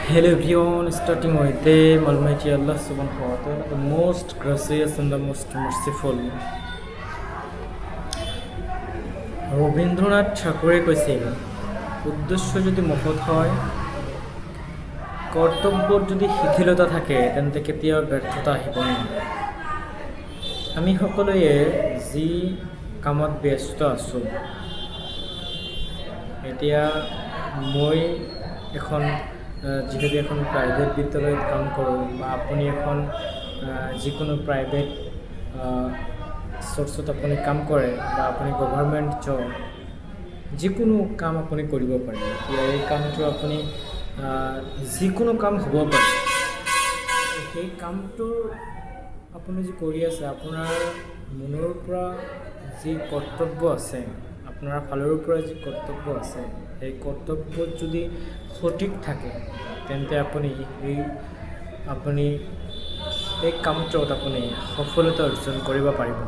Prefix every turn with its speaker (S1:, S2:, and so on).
S1: Hello everyone, starting with the Almighty Allah subhanahu wa ta'ala, the most gracious and the most merciful. Rabindranath ঠাকুরে কৈছিল, উদ্দেশ্য যদি মহৎ হয়, কৰ্তব্যৰ যদি শিথিলতা থাকে, তেন্তে কেতিয়াও ব্যৰ্থতা আহিব নোৱাৰে। আমি সকলোৱে যি কামত ব্যস্ত আছোঁ, এতিয়া মই যিহেতু এখন প্ৰাইভেট বিদ্যালয়ত কাম কৰোঁ, বা আপুনি এখন যিকোনো প্ৰাইভেট চ'ৰ্চত আপুনি কাম কৰে, বা আপুনি গভৰ্ণমেণ্ট জব, যিকোনো কাম আপুনি কৰিব পাৰে। এতিয়া এই কামটো আপুনি যিকোনো কাম হ'ব পাৰে। সেই কামটো আপুনি যি কৰি আছে, আপোনাৰ মনৰ পৰা যি কৰ্তব্য আছে, আপোনাৰ ফালৰ পৰা যি কৰ্তব্য আছে, সেই কৰ্তব্যত যদি সঠিক থাকে, তেন্তে আপুনি এই কামটোত আপুনি সফলতা অৰ্জন কৰিব পাৰিব।